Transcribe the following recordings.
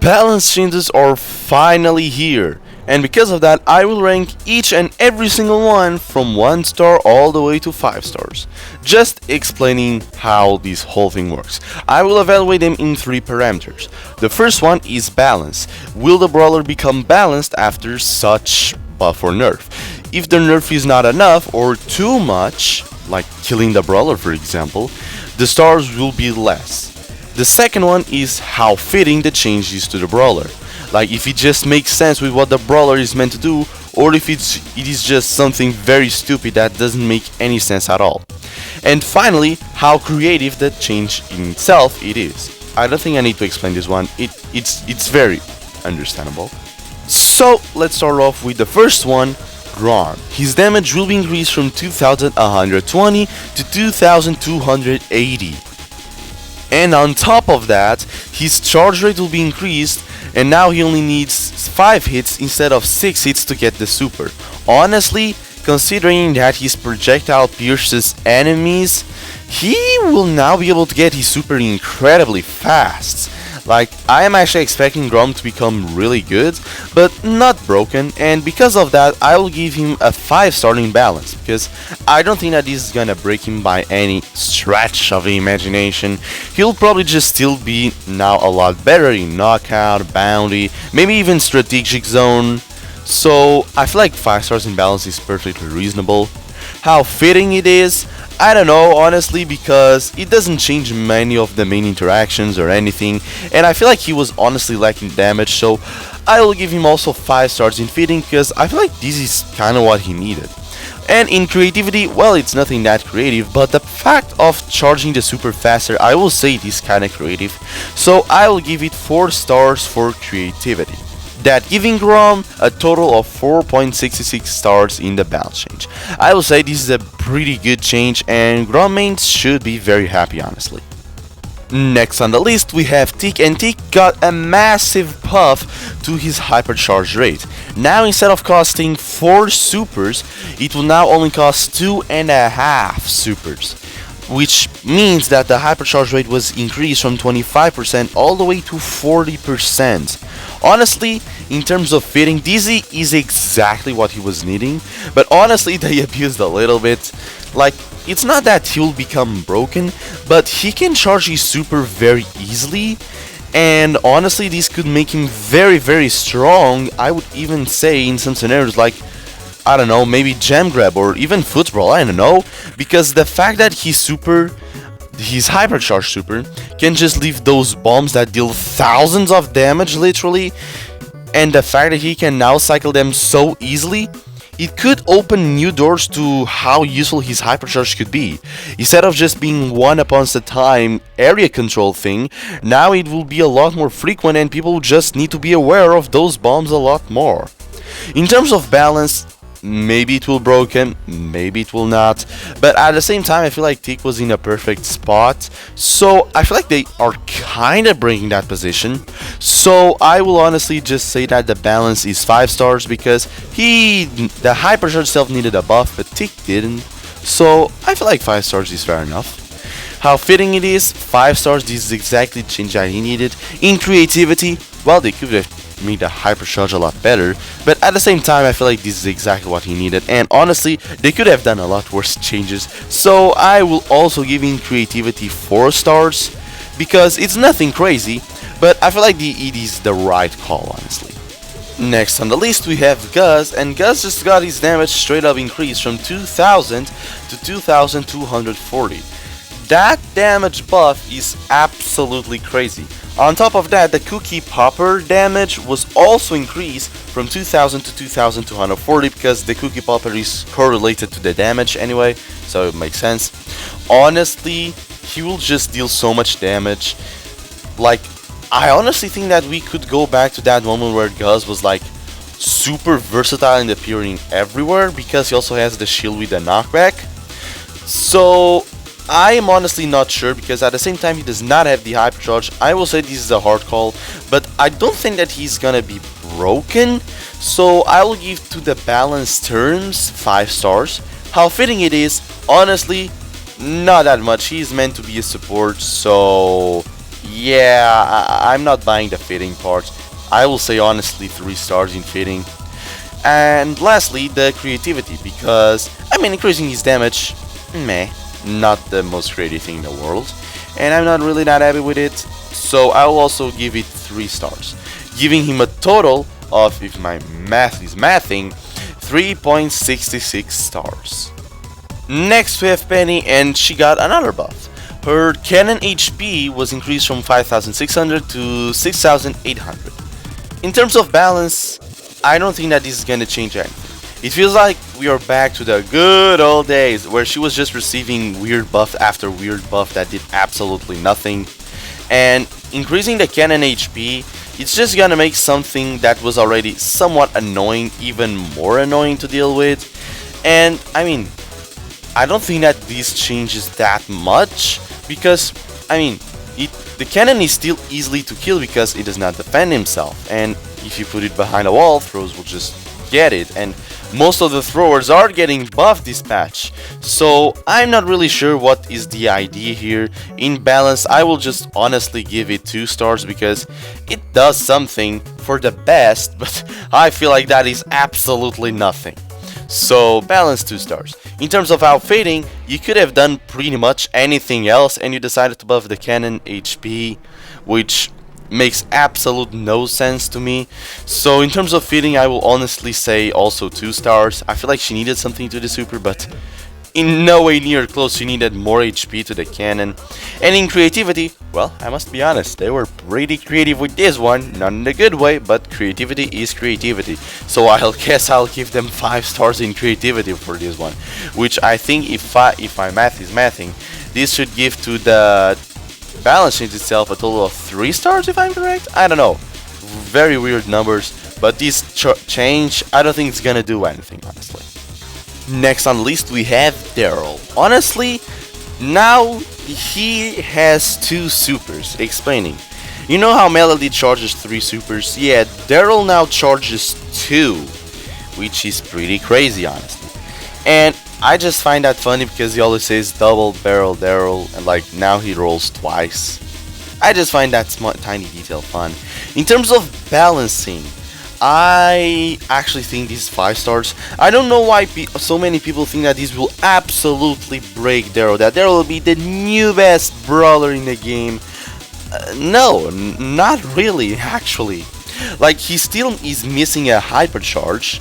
Balance changes are finally here, and because of that, I will rank each and every single one from 1 star all the way to 5 stars. Just explaining how this whole thing works. I will evaluate them in 3 parameters. The first one is balance. Will the brawler become balanced after such buff or nerf? If the nerf is not enough or too much, like killing the brawler for example, the stars will be less. The second one is how fitting the change is to the brawler. Like if it just makes sense with what the brawler is meant to do, or if it is just something very stupid that doesn't make any sense at all. And finally, how creative the change in itself it is. I don't think I need to explain this one, it's very understandable. So let's start off with the first one, Grom. His damage will be increased from 2120 to 2280. And on top of that, his charge rate will be increased, and now he only needs 5 hits instead of 6 hits to get the super. Honestly, considering that his projectile pierces enemies, he will now be able to get his super incredibly fast. Like, I am actually expecting Grom to become really good, but not broken, and because of that, I will give him a 5 star in balance, because I don't think that this is gonna break him by any stretch of the imagination. He'll probably just still be now a lot better in knockout, bounty, maybe even strategic zone, so I feel like 5 stars in balance is perfectly reasonable. How fitting it is, I don't know honestly, because it doesn't change many of the main interactions or anything, and I feel like he was honestly lacking damage, so I will give him also 5 stars in fitting, because I feel like this is kinda what he needed. And in creativity, well, it's nothing that creative, but the fact of charging the super faster, I will say it is kinda creative, so I will give it 4 stars for creativity. That giving Grom a total of 4.66 stars in the balance change. I will say this is a pretty good change, and Grom mains should be very happy honestly. Next on the list we have Tick, and Tick got a massive buff to his hypercharge rate. Now instead of costing 4 supers, it will now only cost 2.5 supers. Which means that the hypercharge rate was increased from 25% all the way to 40%. Honestly, in terms of fitting, Dizzy is exactly what he was needing, but honestly they abused a little bit. Like, it's not that he will become broken, but he can charge his super very easily, and honestly this could make him very strong. I would even say in some scenarios like, I don't know, maybe Gem Grab or even Foot Brawl, I don't know, because the fact that his hypercharged super can just leave those bombs that deal thousands of damage literally, and the fact that he can now cycle them so easily, it could open new doors to how useful his hypercharge could be. Instead of just being one upon a time area control thing, now it will be a lot more frequent, and people just need to be aware of those bombs a lot more. In terms of balance, maybe it will broken, maybe it will not, but at the same time I feel like Tick was in a perfect spot, so I feel like they are kinda bringing that position. So I will honestly just say that the balance is 5 stars, because the hypercharge itself needed a buff but Tick didn't, so I feel like 5 stars is fair enough. How fitting it is, 5 stars, this is exactly the change that he needed. In creativity, well, they could have made the hypercharge a lot better, but at the same time I feel like this is exactly what he needed, and honestly they could have done a lot worse changes, so I will also give in creativity 4 stars, because it's nothing crazy, but I feel like it is the right call honestly. Next on the list we have Guz, and Guz just got his damage straight up increased from 2000 to 2240. That damage buff is absolutely crazy. On top of that, the Cookie Popper damage was also increased from 2000 to 2240, because the Cookie Popper is correlated to the damage anyway, so it makes sense. Honestly, he will just deal so much damage. Like, I honestly think that we could go back to that moment where Guz was like super versatile and appearing everywhere, because he also has the shield with the knockback. So I am honestly not sure, because at the same time he does not have the hypercharge. I will say this is a hard call, but I don't think that he's gonna be broken, so I will give to the balance terms 5 stars. How fitting it is, honestly, not that much. He's meant to be a support, so Yeah, I'm not buying the fitting part. I will say honestly 3 stars in fitting. And lastly, the creativity, because, I mean, increasing his damage, meh, not the most creative thing in the world. And I'm not really that happy with it, so I will also give it 3 stars, giving him a total of, if my math is mathing, 3.66 stars. Next we have Penny, and she got another buff. Her cannon HP was increased from 5600 to 6800. In terms of balance, I don't think that this is gonna change anything. It feels like we are back to the good old days where she was just receiving weird buff after weird buff that did absolutely nothing. And increasing the cannon HP, it's just gonna make something that was already somewhat annoying even more annoying to deal with. And I mean, I don't think that this changes that much because, I mean, the cannon is still easily to kill because it does not defend himself, and if you put it behind a wall, throws will just get it, and most of the throwers are getting buffed this patch, so I'm not really sure what is the idea here. In balance, I will just honestly give it 2 stars because it does something for the best, but I feel like that is absolutely nothing. So balance 2 stars. In terms of outfitting, you could have done pretty much anything else and you decided to buff the cannon HP, which makes absolute no sense to me. So in terms of fitting, I will honestly say also 2 stars. I feel like she needed something to the super, but in no way near close. She needed more HP to the cannon. And in creativity, well, I must be honest, they were pretty creative with this one, not in a good way, but creativity is creativity. So I'll guess I'll give them 5 stars in creativity for this one, which I think if my math is mathing, this should give to the balance sheet itself a total of 3 stars if I'm correct. I don't know, very weird numbers, but this change, I don't think it's gonna do anything, honestly. Next on the list we have Daryl. Honestly, now he has 2 supers. Explaining. You know how Melody charges 3 supers? Yeah, Daryl now charges 2, which is pretty crazy, honestly. And I just find that funny because he always says double barrel Daryl, and like now he rolls twice. I just find that tiny detail fun. In terms of balancing, I actually think these 5 stars. I don't know why so many people think that these will absolutely break Daryl. That Daryl will be the new best brawler in the game. No, not really, actually. Like, he still is missing a hypercharge.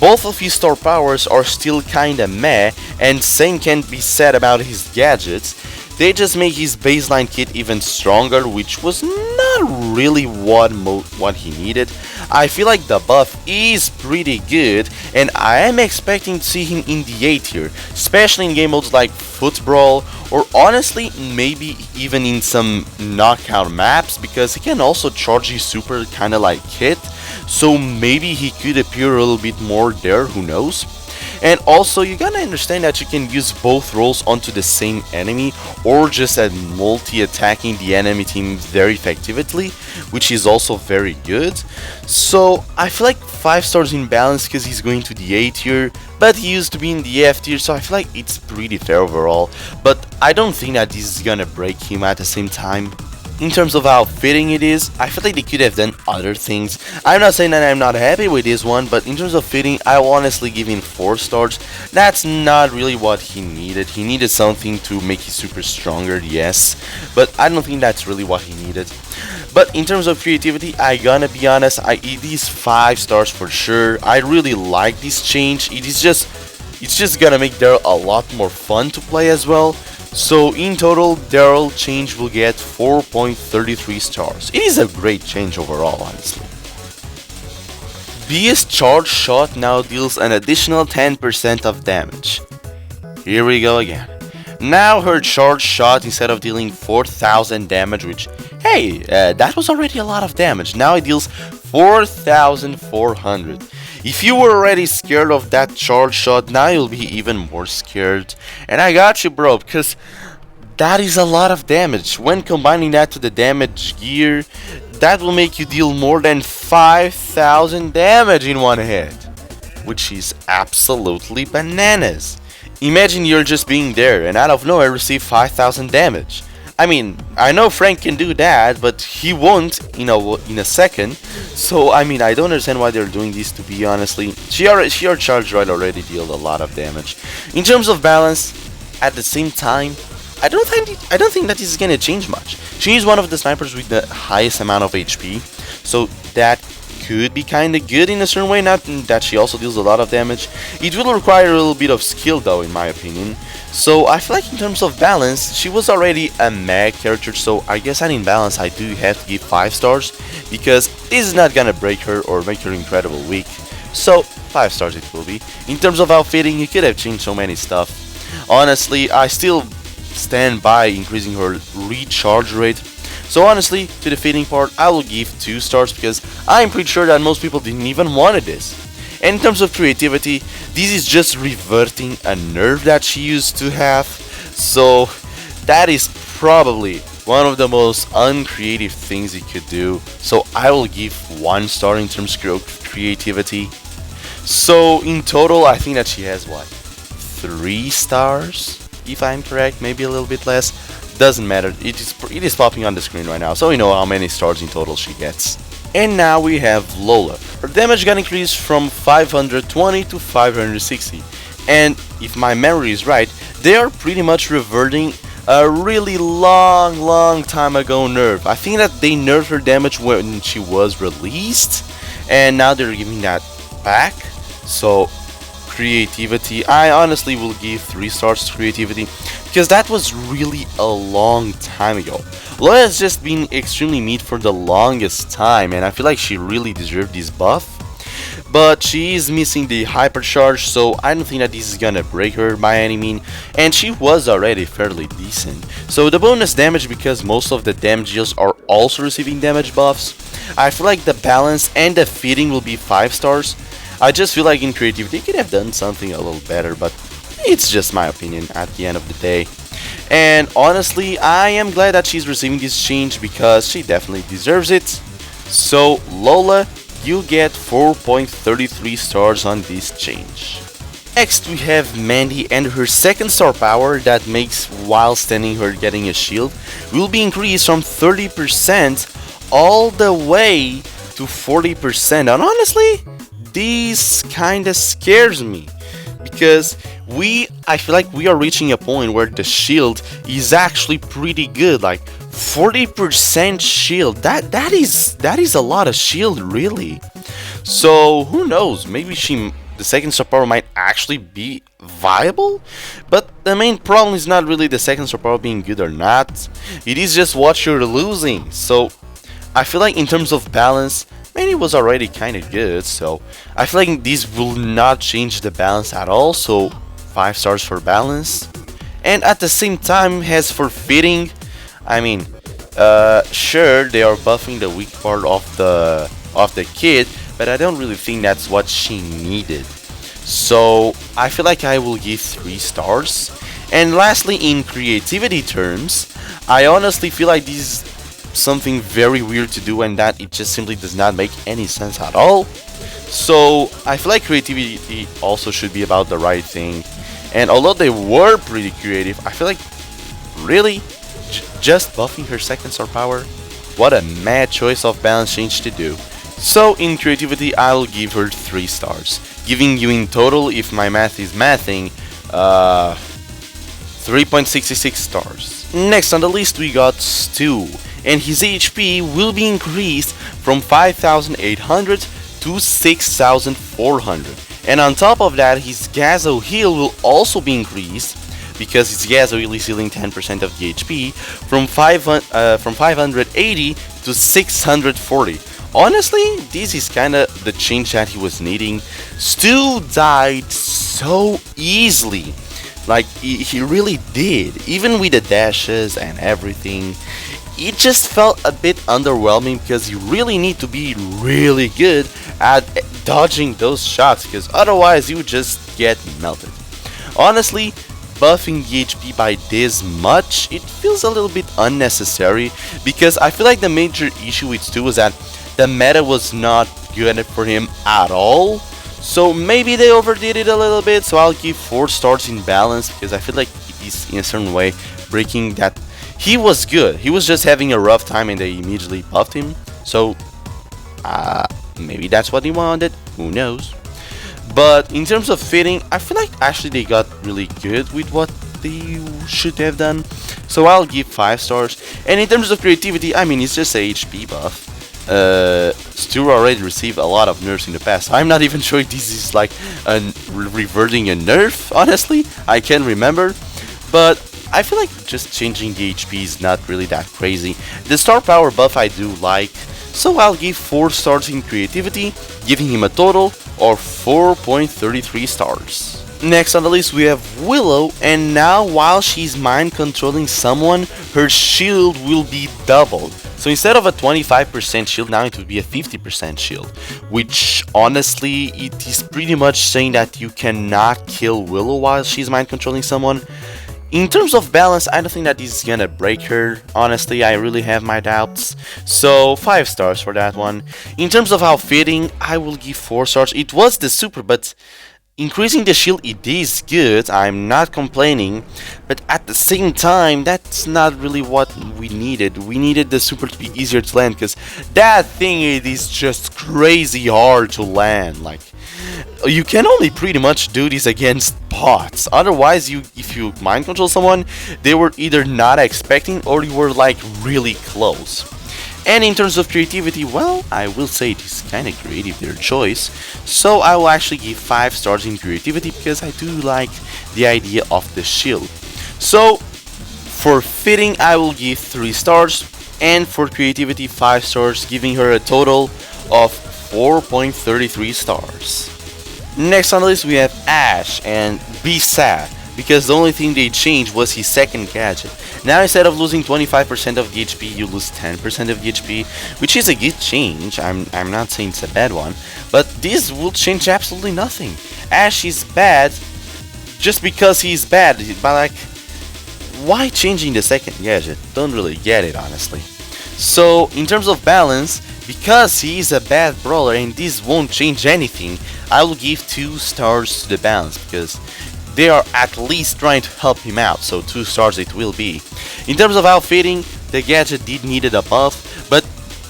Both of his star powers are still kinda meh, and same can't be said about his gadgets. They just make his baseline kit even stronger, which was not really what he needed. I feel like the buff is pretty good, and I am expecting to see him in the A tier, especially in game modes like Foot Brawl, or honestly maybe even in some knockout maps, because he can also charge his super kinda like Kit, so maybe he could appear a little bit more there, who knows. And also, you gotta understand that you can use both roles onto the same enemy, or just at multi-attacking the enemy team very effectively, which is also very good. So I feel like 5 stars in balance because he's going to the A tier, but he used to be in the F tier, so I feel like it's pretty fair overall. But I don't think that this is gonna break him at the same time. In terms of how fitting it is, I feel like they could have done other things. I'm not saying that I'm not happy with this one, but in terms of fitting, I will honestly give him 4 stars. That's not really what he needed. He needed something to make his super stronger, yes, but I don't think that's really what he needed. But in terms of creativity, I gonna be honest, it is 5 stars for sure. I really like this change. It's just gonna make Daryl a lot more fun to play as well. So in total, Daryl change will get 4.33 stars. It is a great change overall, honestly. Beast Charge Shot now deals an additional 10% of damage. Here we go again. Now her Charge Shot, instead of dealing 4000 damage, which, hey, that was already a lot of damage, now it deals 4400. If you were already scared of that charge shot, now you'll be even more scared. And I got you, bro, because that is a lot of damage. When combining that to the damage gear, that will make you deal more than 5000 damage in one hit, which is absolutely bananas. Imagine you're just being there and out of nowhere receive 5000 damage. I mean, I know Frank can do that, but he won't, in a second. So I mean, I don't understand why they're doing this. To be honestly, she charge right already dealt a lot of damage. In terms of balance, at the same time, I don't think that this is gonna change much. She is one of the snipers with the highest amount of HP, so that could be kind of good in a certain way. Not that she also deals a lot of damage. It will require a little bit of skill though, in my opinion. So I feel like in terms of balance, she was already a mag character, so I guess in balance I do have to give 5 stars, because this is not gonna break her or make her incredible weak. So 5 stars it will be. In terms of outfitting, you could have changed so many stuff. Honestly, I still stand by increasing her recharge rate. So honestly, to the fitting part, I will give 2 stars, because I'm pretty sure that most people didn't even wanted this. And in terms of creativity, this is just reverting a nerf that she used to have. So that is probably one of the most uncreative things you could do. So I will give 1 star in terms of creativity. So in total, I think that she has what? 3 stars? If I'm correct, maybe a little bit less. Doesn't matter, it is popping on the screen right now, so we know how many stars in total she gets. And now we have Lola. Her damage got increased from 520 to 560. And if my memory is right, they are pretty much reverting a really long time ago nerf. I think that they nerfed her damage when she was released, and now they're giving that back. So creativity, I honestly will give 3 stars to creativity, because that was really a long time ago. Lola has just been extremely mid for the longest time, and I feel like she really deserved this buff. But she is missing the hypercharge, so I don't think that this is gonna break her by any mean, and she was already fairly decent. So the bonus damage, because most of the damage deals are also receiving damage buffs, I feel like the balance and the fitting will be 5 stars. I just feel like in creativity they could have done something a little better, but it's just my opinion at the end of the day. And honestly, I am glad that she's receiving this change, because she definitely deserves it. So Lola, you get 4.33 stars on this change. Next we have Mandy, and her second star power that makes while standing her getting a shield will be increased from 30% all the way to 40%. And honestly, this kinda scares me, because I feel like we are reaching a point where the shield is actually pretty good. Like 40% shield, that is a lot of shield, really. So who knows, maybe the second star power might actually be viable. But the main problem is not really the second star power being good or not, it is just what you're losing. So I feel like in terms of balance, Mandy was already kinda good, so I feel like this will not change the balance at all, so 5 stars for balance. And at the same time, as for fitting, I mean, sure, they are buffing the weak part of the kid, but I don't really think that's what she needed. So I feel like I will give 3 stars. And lastly, in creativity terms, I honestly feel like this is something very weird to do, and that it just simply does not make any sense at all. So I feel like creativity also should be about the right thing. And although they were pretty creative, I feel like really just buffing her second star power, what a mad choice of balance change to do. So in creativity, I'll give her 3 stars, giving you in total, if my math is mathing, 3.66 stars. Next on the list we got Stu, and his HP will be increased from 5,800 to 6,400. And on top of that, his Gazo heal will also be increased, because his Gazo heal is healing 10% of the HP, from 580 to 640. Honestly, this is kinda the change that he was needing. Stu died so easily. Like, he really did. Even with the dashes and everything, it just felt a bit underwhelming, because you really need to be really good at dodging those shots, because otherwise you would just get melted. Honestly, buffing the HP by this much, it feels a little bit unnecessary, because I feel like the major issue with Stu was that the meta was not good for him at all. So maybe they overdid it a little bit, so I'll give 4 stars in balance, because I feel like it is in a certain way breaking that He was good. He was just having a rough time and they immediately buffed him. So, maybe that's what they wanted. Who knows? But in terms of fitting, I feel like actually they got really good with what they should have done. So I'll give 5 stars. And in terms of creativity, I mean, it's just a HP buff. Stu already received a lot of nerfs in the past. I'm not even sure if this is like reverting a nerf, honestly. I can't remember. But I feel like just changing the HP is not really that crazy. The star power buff I do like. So I'll give 4 stars in creativity, giving him a total of 4.33 stars. Next on the list we have Willow, and now while she's mind controlling someone, her shield will be doubled. So instead of a 25% shield, now it would be a 50% shield, which honestly it is pretty much saying that you cannot kill Willow while she's mind controlling someone. In terms of balance, I don't think that this is gonna break her. Honestly, I really have my doubts. So 5 stars for that one. In terms of how fitting, I will give 4 stars. It was the super, but increasing the shield, it is good. I'm not complaining. But at the same time, that's not really what we needed. We needed the super to be easier to land, because that thing, it is just crazy hard to land. Like, you can only pretty much do this against bots. Otherwise, if you mind control someone, they were either not expecting or you were like really close. And in terms of creativity, well, I will say it is kind of creative, their choice. So I will actually give 5 stars in creativity because I do like the idea of the shield. So for fitting, I will give 3 stars, and for creativity 5 stars, giving her a total of 4.33 stars. Next on the list we have Ashe, and be sad because the only thing they changed was his second gadget. Now instead of losing 25% of the HP, you lose 10% of the HP, which is a good change. I'm not saying it's a bad one, but this will change absolutely nothing. Ashe is bad just because he's bad, but like, why changing the second gadget? Don't really get it, honestly. So in terms of balance, because he is a bad brawler and this won't change anything, I will give 2 stars to the balance because they are at least trying to help him out, so 2 stars it will be. In terms of outfitting, the gadget did needed a buff, but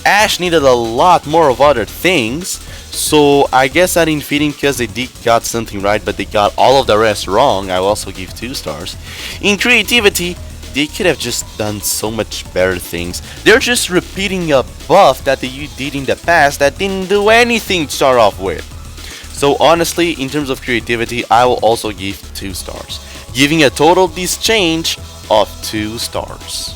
Ashe needed a lot more of other things, so I guess that in fitting, because they did got something right but they got all of the rest wrong, I will also give 2 stars. In creativity, they could have just done so much better things. They're just repeating a buff that they did in the past that didn't do anything to start off with. So honestly, in terms of creativity, I will also give 2 stars, giving a total this change of 2 stars.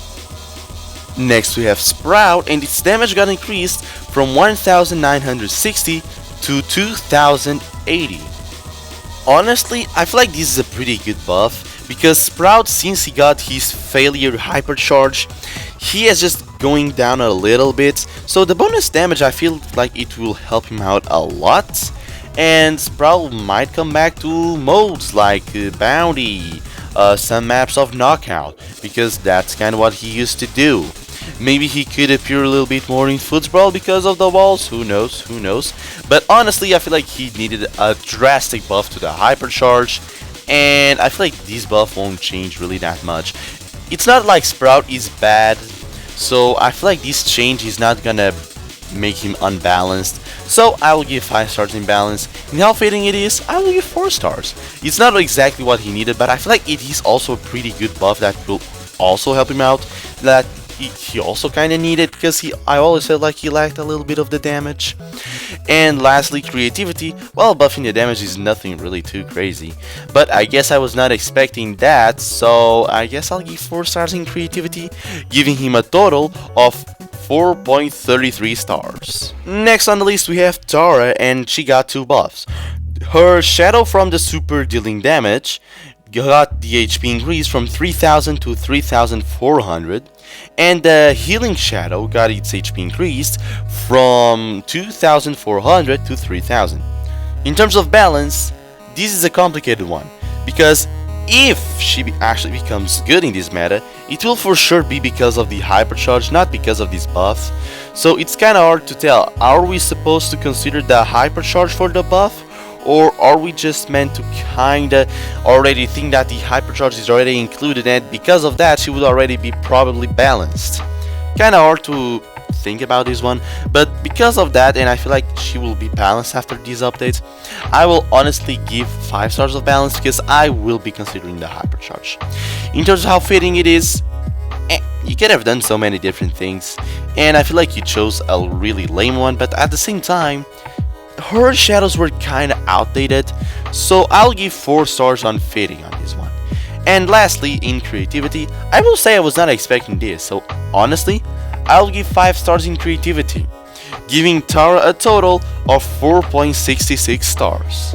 Next we have Sprout, and its damage got increased from 1960 to 2080. Honestly, I feel like this is a pretty good buff, because Sprout, since he got his failure hypercharge, he is just going down a little bit, so the bonus damage I feel like it will help him out a lot. And Sprout might come back to modes like Bounty, some maps of Knockout, because that's kind of what he used to do. Maybe he could appear a little bit more in Foot Brawl because of the walls, who knows, who knows. But honestly, I feel like he needed a drastic buff to the Hypercharge, and I feel like this buff won't change really that much. It's not like Sprout is bad, so I feel like this change is not gonna make him unbalanced. So I will give 5 stars in balance. In how fitting it is, I will give 4 stars. It's not exactly what he needed, but I feel like it is also a pretty good buff that will also help him out, that he also kind of needed, because I always felt like he lacked a little bit of the damage. And lastly, creativity. Well, buffing the damage is nothing really too crazy, but I guess I was not expecting that, so I guess I'll give 4 stars in creativity, giving him a total of 4.33 stars. Next on the list we have Tara, and she got 2 buffs. Her Shadow from the super dealing damage got the HP increase from 3000 to 3400, and the Healing Shadow got its HP increased from 2400 to 3000. In terms of balance, this is a complicated one, because if she actually becomes good in this meta, it will for sure be because of the hypercharge, not because of this buff. So it's kinda hard to tell, are we supposed to consider the hypercharge for the buff, or are we just meant to kinda already think that the hypercharge is already included and because of that she would already be probably balanced? Kinda hard to think about this one, but because of that, and I feel like she will be balanced after these updates, I will honestly give 5 stars of balance because I will be considering the hypercharge. In terms of how fitting it is, you could have done so many different things, and I feel like you chose a really lame one, but at the same time, her shadows were kinda outdated, so I'll give 4 stars on fitting on this one. And lastly, in creativity, I will say I was not expecting this, so honestly, I'll give 5 stars in creativity, giving Tara a total of 4.66 stars.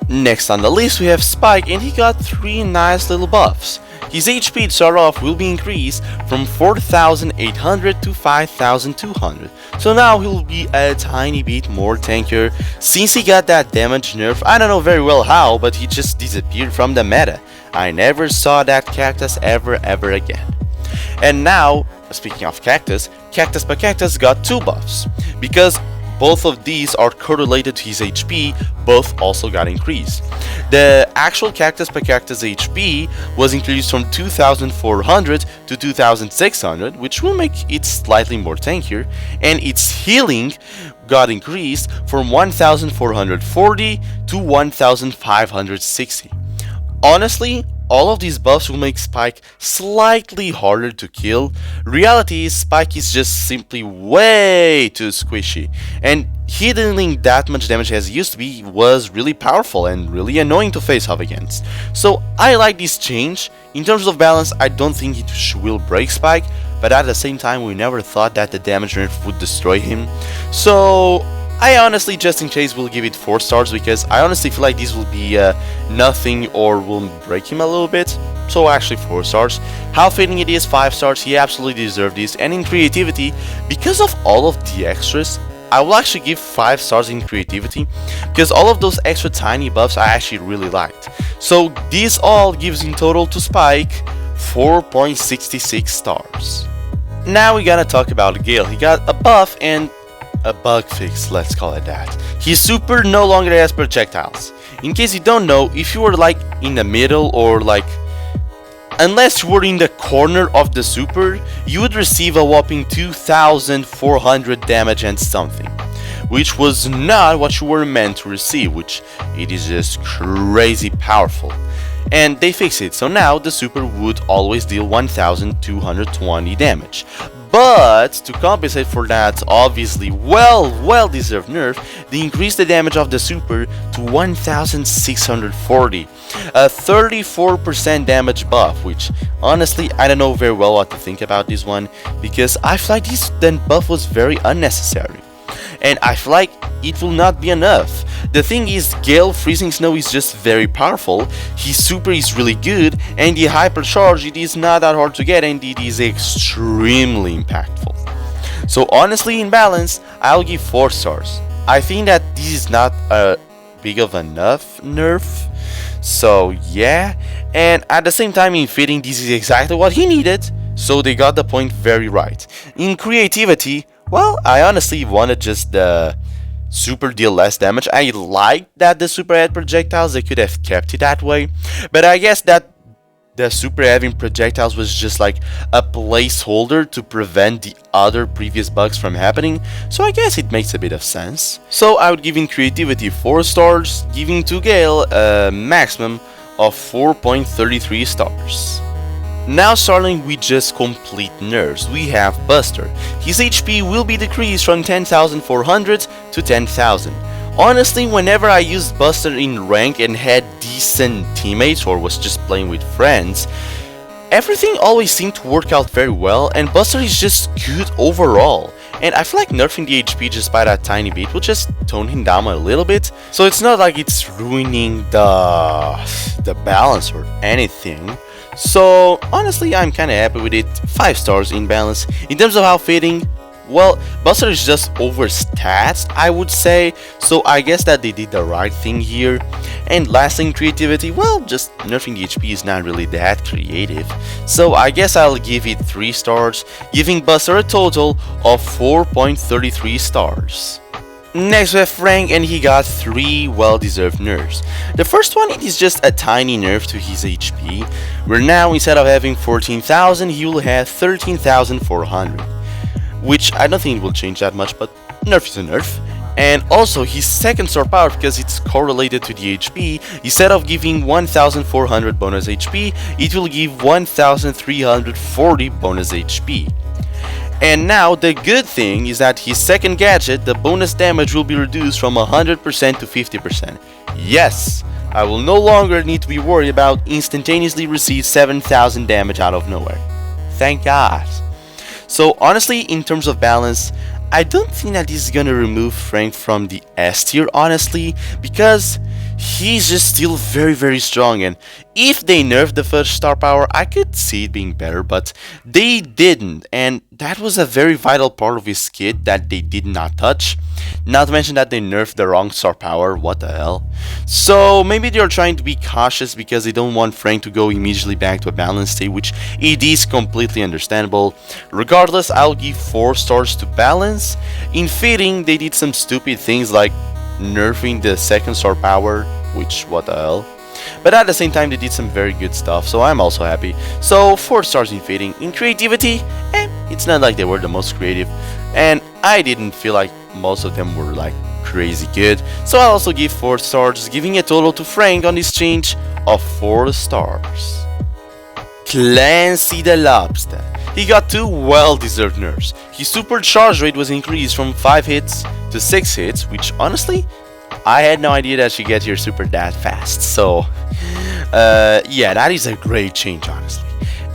Next on the list we have Spike, and he got 3 nice little buffs. His HP to start off will be increased from 4,800 to 5,200, so now he'll be a tiny bit more tankier since he got that damage nerf. I don't know very well how, but he just disappeared from the meta. I never saw that cactus ever again. And now, speaking of cactus, Cactus by Cactus got 2 buffs. Because both of these are correlated to his HP, both also got increased. The actual Cactus by Cactus HP was increased from 2,400 to 2,600, which will make it slightly more tankier, and its healing got increased from 1,440 to 1,560. Honestly, all of these buffs will make Spike slightly harder to kill. Reality is Spike is just simply way too squishy, and he dealing that much damage as he used to be was really powerful and really annoying to face off against. So I like this change. In terms of balance, I don't think it will break Spike, but at the same time we never thought that the damage nerf would destroy him. So I honestly, just in case, will give it 4 stars because I honestly feel like this will be nothing or will break him a little bit. So actually 4 stars. How fitting it is, 5 stars. He absolutely deserved this. And in creativity, because of all of the extras, I will actually give 5 stars in creativity because all of those extra tiny buffs I actually really liked. So this all gives in total to Spike 4.66 stars. Now we gotta talk about Gale. He got a buff and a bug fix, let's call it that. His super no longer has projectiles. In case you don't know, if you were like in the middle or like, unless you were in the corner of the super, you would receive a whopping 2,400 damage and something, which was not what you were meant to receive, which it is just crazy powerful. And they fixed it, so now the super would always deal 1,220 damage. But to compensate for that obviously well deserved nerf, they increased the damage of the super to 1,640, a 34% damage buff, which honestly I don't know very well what to think about this one, because I feel like this then buff was very unnecessary, and I feel like it will not be enough. The thing is, Gale Freezing Snow is just very powerful, his super is really good, and the hypercharge, it is not that hard to get and it is extremely impactful. So honestly, in balance, I'll give 4 stars. I think that this is not a big of enough nerf, so yeah, and at the same time in fitting, this is exactly what he needed, so they got the point very right. In creativity, well, I honestly wanted just the super deal less damage. I liked that the super had projectiles, they could have kept it that way, but I guess that the super having projectiles was just like a placeholder to prevent the other previous bugs from happening, so I guess it makes a bit of sense. So I would give in creativity 4 stars, giving to Gale a maximum of 4.33 stars. Now starting with just complete nerfs, we have Buster. His HP will be decreased from 10,400 to 10,000. Honestly, whenever I used Buster in rank and had decent teammates or was just playing with friends, everything always seemed to work out very well, and Buster is just good overall. And I feel like nerfing the HP just by that tiny bit will just tone him down a little bit, so it's not like it's ruining the balance or anything. So honestly, I'm kinda happy with it. 5 stars in balance. In terms of how fitting, well, Buster is just overstatsed, I would say, so I guess that they did the right thing here. And lastly, in creativity, well, just nerfing the HP is not really that creative, so I guess I'll give it 3 stars, giving Buster a total of 4.33 stars. Next we have Frank, and he got 3 well-deserved nerfs. The first one, it is just a tiny nerf to his HP, where now instead of having 14,000 he will have 13,400, which I don't think will change that much, but nerf is a nerf. And also his second star power, because it's correlated to the HP, instead of giving 1400 bonus HP, it will give 1340 bonus HP. And now the good thing is that his second gadget, the bonus damage will be reduced from 100% to 50%. Yes, I will no longer need to be worried about instantaneously receive 7000 damage out of nowhere. Thank God. So honestly, in terms of balance, I don't think that this is gonna remove Frank from the S tier, honestly, because he's just still very strong, and if they nerfed the first star power, I could see it being better, but they didn't, and that was a very vital part of his kit that they did not touch. Not to mention that they nerfed the wrong star power, what the hell. So maybe they're trying to be cautious because they don't want Frank to go immediately back to a balanced state, which it is completely understandable. Regardless, I'll give 4 stars to balance. In fitting, they did some stupid things like nerfing the second star power, which what the hell. But at the same time, they did some very good stuff, so I'm also happy. So 4 stars in fitting. In creativity, it's not like they were the most creative, and I didn't feel like most of them were like crazy good, so I'll also give 4 stars, giving a total to Frank on this change of 4 stars. Clancy the Lobster. He got 2 well-deserved nerfs. His super charge rate was increased from 5 hits to 6 hits, which honestly, I had no idea that she gets here super that fast. So, yeah, that is a great change, honestly.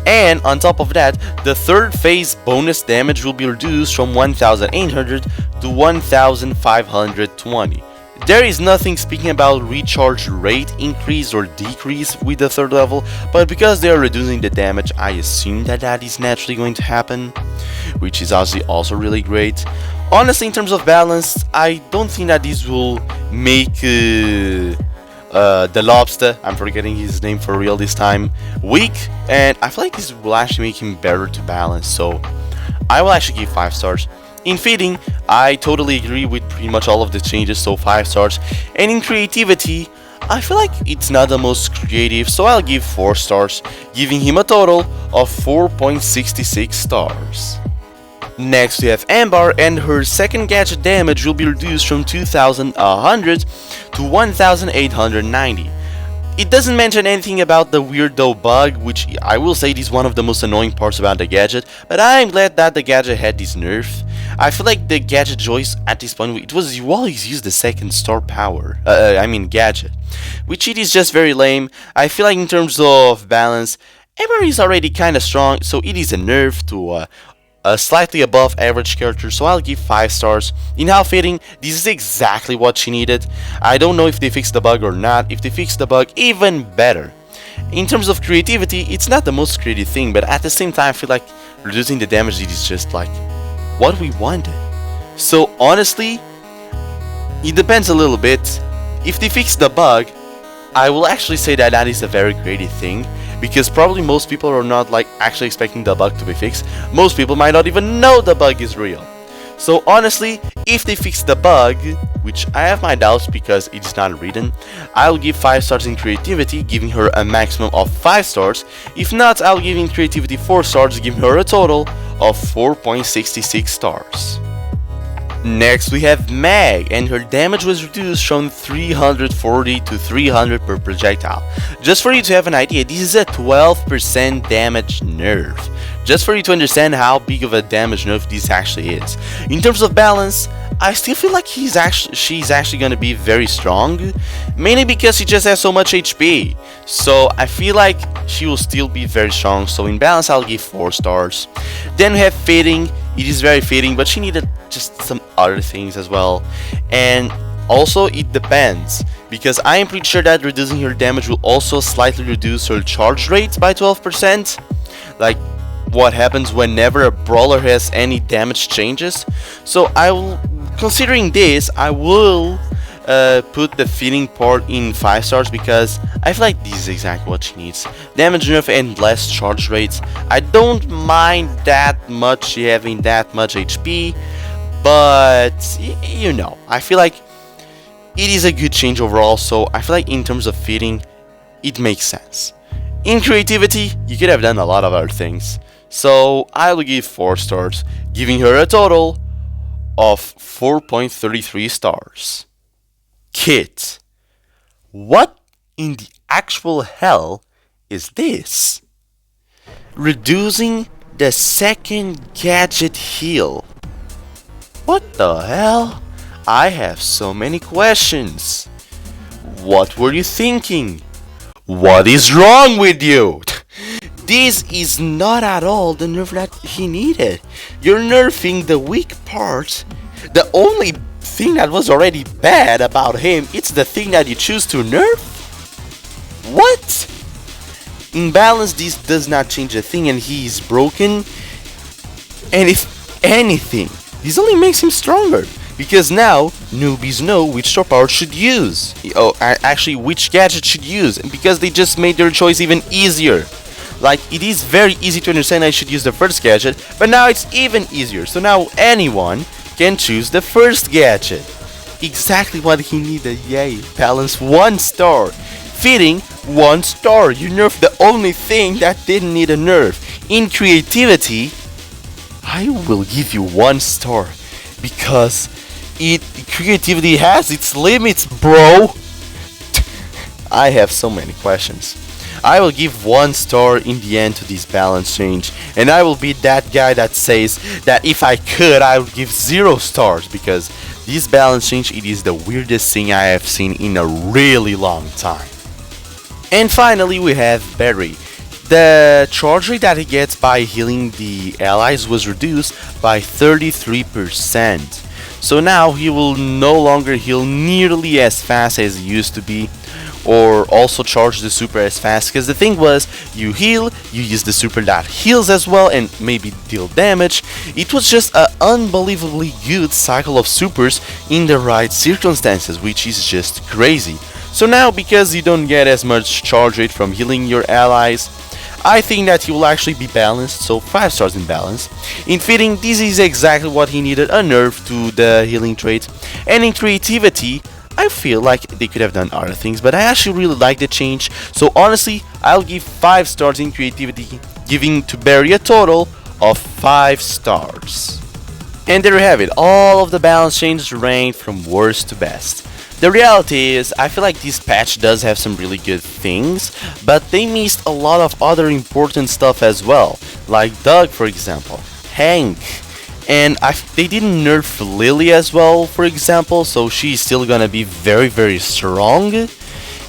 And on top of that, the third phase bonus damage will be reduced from 1800 to 1520. There is nothing speaking about recharge rate increase or decrease with the third level, but because they are reducing the damage, I assume that that is naturally going to happen, which is obviously also really great. Honestly, in terms of balance, I don't think that this will make the Lobster, I'm forgetting his name for real this time, weak, and I feel like this will actually make him better to balance, so I will actually give 5 stars. In fitting, I totally agree with pretty much all of the changes, so 5 stars. And in creativity, I feel like it's not the most creative, so I'll give 4 stars, giving him a total of 4.66 stars. Next we have Amber, and her second gadget damage will be reduced from 2100 to 1890. It doesn't mention anything about the weirdo bug, which I will say is one of the most annoying parts about the gadget, but I am glad that the gadget had this nerf. I feel like the gadget choice at this point, it was you always use the second star power, gadget, which it is just very lame. I feel like in terms of balance, Amber is already kinda strong, so it is a nerf to a slightly above average character, so I'll give 5 stars. In how fitting, this is exactly what she needed. I don't know if they fixed the bug or not. If they fixed the bug, even better. In terms of creativity, it's not the most creative thing, but at the same time I feel like reducing the damage is just like what we wanted. So honestly, it depends a little bit. If they fix the bug, I will actually say that that is a very creative thing, because probably most people are not like actually expecting the bug to be fixed. Most people might not even know the bug is real. So honestly, if they fix the bug, which I have my doubts because it is not written, I'll give 5 stars in creativity, giving her a maximum of 5 stars. If not, I'll give in creativity 4 stars, giving her a total of 4.66 stars. Next we have Meg, and her damage was reduced from 340 to 300 per projectile. Just for you to have an idea, this is a 12% damage nerf. Just for you to understand how big of a damage nerf this actually is. In terms of balance, I still feel like she's actually gonna be very strong, mainly because she just has so much HP. So I feel like she will still be very strong, so in balance I'll give 4 stars. Then we have Fitting. It is very fitting, but she needed just some other things as well. And also it depends, because I am pretty sure that reducing her damage will also slightly reduce her charge rate by 12%. Like what happens whenever a brawler has any damage changes. So considering this, I will put the fitting part in 5 stars, because I feel like this is exactly what she needs. Damage nerf and less charge rates. I don't mind that much she having that much HP, but you know, I feel like it is a good change overall, so I feel like in terms of fitting, it makes sense. In creativity, you could have done a lot of other things, so I will give 4 stars, giving her a total of 4.33 stars. Kit, what in the actual hell is this? Reducing the second gadget heal. What the hell? I have so many questions. What were you thinking? What is wrong with you? This is not at all the nerf that he needed. You're nerfing the weak part. The only thing that was already bad about him, it's the thing that you choose to nerf? What? In balance, this does not change a thing and he is broken. And if anything, this only makes him stronger. Because now, newbies know which star power should use. Actually, which gadget should use. And because they just made their choice even easier. Like, it is very easy to understand I should use the first gadget, but now it's even easier. So now anyone can choose the first gadget. Exactly what he needed, yay. Balance 1 star. Fitting 1 star. You nerfed the only thing that didn't need a nerf. In creativity, I will give you 1 star. Because creativity has its limits, bro. I have so many questions. I will give 1 star in the end to this balance change, and I will be that guy that says that if I could, I would give 0 stars, because this balance change, it is the weirdest thing I have seen in a really long time. And finally we have Barry. The charge rate that he gets by healing the allies was reduced by 33%. So now he will no longer heal nearly as fast as he used to be, or also charge the super as fast, because the thing was, you heal, you use the super that heals as well and maybe deal damage. It was just an unbelievably good cycle of supers in the right circumstances, which is just crazy. So now, because you don't get as much charge rate from healing your allies, I think that he will actually be balanced, so 5 stars in balance. In fitting, this is exactly what he needed, a nerf to the healing trait. And in creativity, I feel like they could have done other things, but I actually really like the change. So honestly, I'll give 5 stars in creativity, giving to Barry a total of 5 stars. And there you have it, all of the balance changes ranked from worst to best. The reality is, I feel like this patch does have some really good things, but they missed a lot of other important stuff as well, like Doug for example, Hank, and they didn't nerf Lily as well, for example, so she's still gonna be very strong.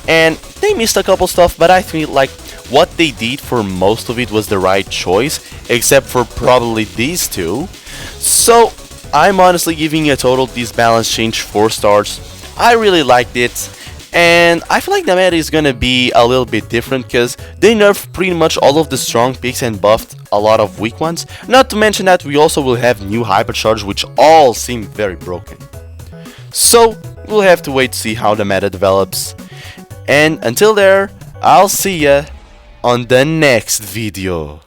And they missed a couple stuff, but I feel like what they did for most of it was the right choice, except for probably these two. So I'm honestly giving a total this balance change 4 stars. I really liked it, and I feel like the meta is gonna be a little bit different because they nerfed pretty much all of the strong picks and buffed a lot of weak ones. Not to mention that we also will have new hypercharge, which all seem very broken. So we'll have to wait to see how the meta develops. And until there, I'll see ya on the next video.